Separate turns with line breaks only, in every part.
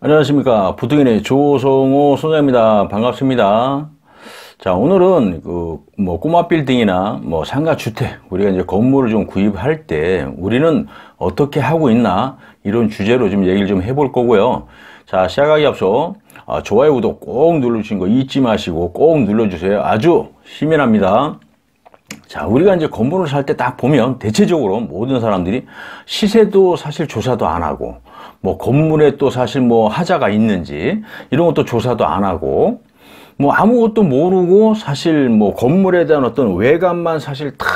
안녕하십니까. 부동인의 조성호 소장입니다. 반갑습니다. 자, 오늘은 꼬마 빌딩이나 상가 주택, 우리가 이제 건물을 좀 구입할 때 우리는 어떻게 하고 있나, 이런 주제로 좀 얘기를 좀 해볼 거고요. 자, 시작하기 앞서 좋아요, 구독 꼭 눌러주신 거 잊지 마시고 꼭 눌러주세요. 아주 힘이랍니다. 자, 우리가 이제 건물을 살 때 딱 보면 대체적으로 모든 사람들이 시세도 사실 조사도 안 하고, 건물에 또 사실 하자가 있는지 이런 것도 조사도 안 하고, 아무것도 모르고 사실 건물에 대한 어떤 외관만 사실 딱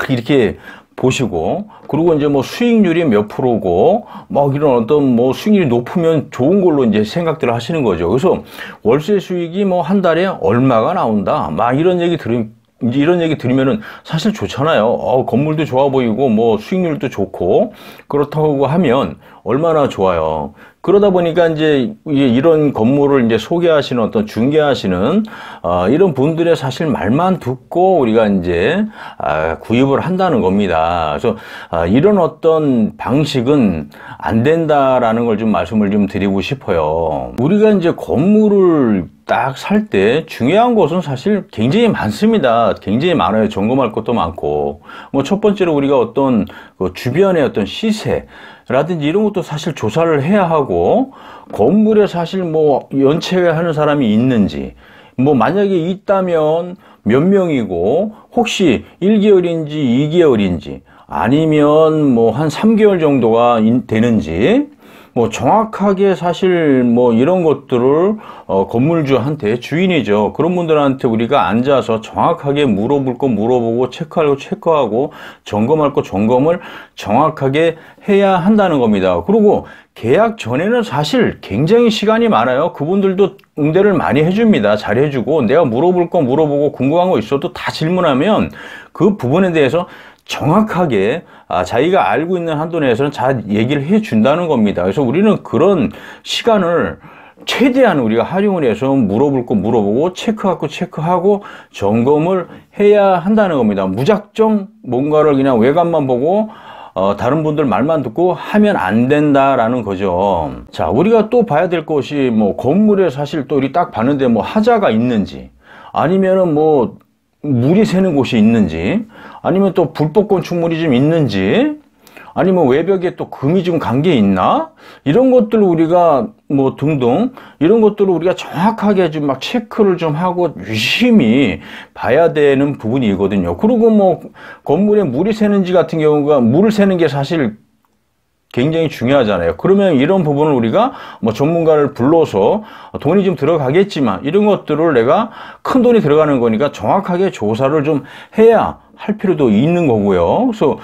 이렇게 보시고, 그리고 이제 수익률이 몇 프로고 이런 어떤 수익률이 높으면 좋은 걸로 이제 생각들을 하시는 거죠. 그래서 월세 수익이 한 달에 얼마가 나온다, 이런 얘기 들으면은 사실 좋잖아요. 건물도 좋아 보이고 수익률도 좋고 그렇다고 하면 얼마나 좋아요. 그러다 보니까 이제 이런 건물을 이제 소개하시는 어떤 중개하시는 이런 분들의 사실 말만 듣고 우리가 이제 구입을 한다는 겁니다. 그래서 이런 어떤 방식은 안 된다라는 걸 좀 말씀을 좀 드리고 싶어요. 우리가 이제 건물을 딱 살 때 중요한 것은 사실 굉장히 많습니다. 굉장히 많아요. 점검할 것도 많고, 첫 번째로 우리가 어떤 주변의 어떤 시세라든지 이런 것도 사실 조사를 해야 하고, 건물에 사실 연체하는 사람이 있는지, 만약에 있다면 몇 명이고, 혹시 1개월인지 2개월인지 아니면 한 3개월 정도가 되는지, 정확하게 사실 이런 것들을 건물주한테, 주인이죠, 그런 분들한테 우리가 앉아서 정확하게 물어볼 거 물어보고, 체크할 거 체크하고, 점검할 거 점검을 정확하게 해야 한다는 겁니다. 그리고 계약 전에는 사실 굉장히 시간이 많아요. 그분들도 응대를 많이 해줍니다. 잘 해주고, 내가 물어볼 거 물어보고, 궁금한 거 있어도 다 질문하면 그 부분에 대해서 정확하게 자기가 알고 있는 한도 내에서는 잘 얘기를 해 준다는 겁니다. 그래서 우리는 그런 시간을 최대한 우리가 활용을 해서 물어볼 거 물어보고, 체크할 거 체크하고, 점검을 해야 한다는 겁니다. 무작정 뭔가를 그냥 외관만 보고 다른 분들 말만 듣고 하면 안 된다라는 거죠. 자, 우리가 또 봐야 될 것이 건물에 사실 또 우리 딱 봤는데 하자가 있는지, 아니면은 물이 새는 곳이 있는지, 아니면 또 불법 건축물이 좀 있는지, 아니면 외벽에 또 금이 좀 간 게 있나, 이런 것들을 우리가 등등 이런 것들을 우리가 정확하게 좀 체크를 좀 하고 유심히 봐야 되는 부분이거든요. 그리고 건물에 물이 새는지 같은 경우가, 물을 새는 게 사실 굉장히 중요하잖아요. 그러면 이런 부분을 우리가 전문가를 불러서, 돈이 좀 들어가겠지만 이런 것들을 내가 큰 돈이 들어가는 거니까 정확하게 조사를 좀 해야 할 필요도 있는 거고요. 그래서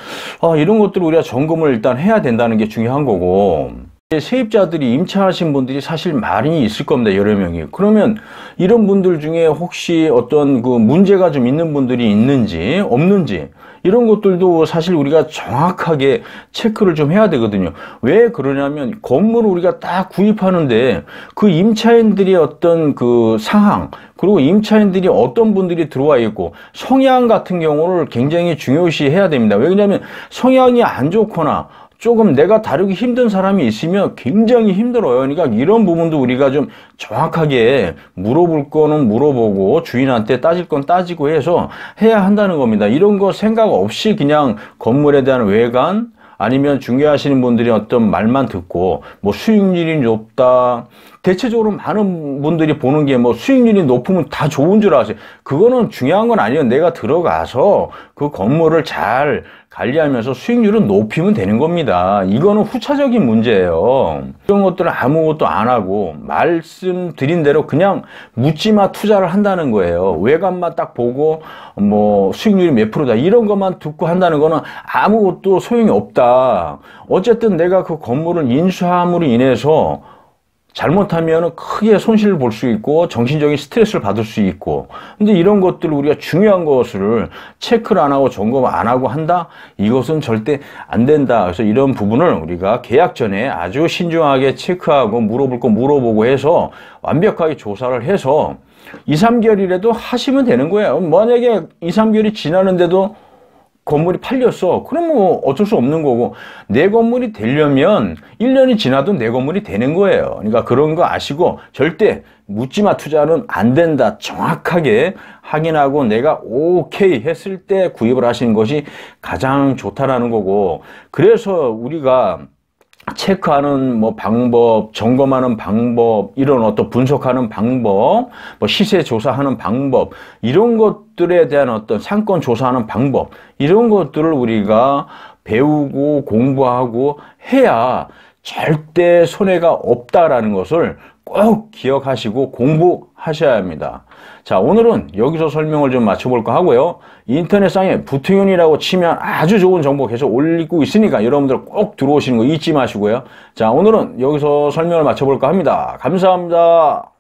이런 것들을 우리가 점검을 일단 해야 된다는 게 중요한 거고, 세입자들이 임차하신 분들이 사실 많이 있을 겁니다. 여러 명이. 그러면 이런 분들 중에 혹시 어떤 문제가 좀 있는 분들이 있는지 없는지, 이런 것들도 사실 우리가 정확하게 체크를 좀 해야 되거든요. 왜 그러냐면, 건물을 우리가 딱 구입하는데 그 임차인들이 어떤 상황, 그리고 임차인들이 어떤 분들이 들어와 있고, 성향 같은 경우를 굉장히 중요시 해야 됩니다. 왜냐하면 성향이 안 좋거나 조금 내가 다루기 힘든 사람이 있으면 굉장히 힘들어요. 그러니까 이런 부분도 우리가 좀 정확하게 물어볼 거는 물어보고, 주인한테 따질 건 따지고 해서 해야 한다는 겁니다. 이런 거 생각 없이 그냥 건물에 대한 외관, 아니면 중개하시는 분들이 어떤 말만 듣고 수익률이 높다, 대체적으로 많은 분들이 보는 게 수익률이 높으면 다 좋은 줄 아세요. 그거는 중요한 건 아니에요. 내가 들어가서 그 건물을 잘 관리하면서 수익률을 높이면 되는 겁니다. 이거는 후차적인 문제예요. 이런 것들을 아무것도 안 하고 말씀드린 대로 그냥 묻지마 투자를 한다는 거예요. 외관만 딱 보고 수익률이 몇 프로다, 이런 것만 듣고 한다는 거는 아무것도 소용이 없다. 어쨌든 내가 그 건물을 인수함으로 인해서 잘못하면 크게 손실을 볼 수 있고 정신적인 스트레스를 받을 수 있고, 근데 이런 것들을 우리가 중요한 것을 체크를 안 하고 점검 안 하고 한다? 이것은 절대 안 된다. 그래서 이런 부분을 우리가 계약 전에 아주 신중하게 체크하고, 물어볼 거 물어보고 해서 완벽하게 조사를 해서 2, 3개월이라도 하시면 되는 거예요. 만약에 2, 3개월이 지나는데도 건물이 팔렸어. 그럼 뭐 어쩔 수 없는 거고, 내 건물이 되려면 1년이 지나도 내 건물이 되는 거예요. 그러니까 그런 거 아시고 절대 묻지마 투자는 안 된다. 정확하게 확인하고 내가 오케이 했을 때 구입을 하시는 것이 가장 좋다라는 거고, 그래서 우리가 체크하는 뭐 방법, 점검하는 방법, 이런 어떤 분석하는 방법, 뭐 시세 조사하는 방법, 이런 것들에 대한 어떤 상권 조사하는 방법, 이런 것들을 우리가 배우고 공부하고 해야 절대 손해가 없다라는 것을 꼭 기억하시고 공부하셔야 합니다. 자, 오늘은 여기서 설명을 좀 마쳐볼까 하고요. 인터넷상에 부통윤이라고 치면 아주 좋은 정보 계속 올리고 있으니까 여러분들 꼭 들어오시는 거 잊지 마시고요. 자, 오늘은 여기서 설명을 마쳐볼까 합니다. 감사합니다.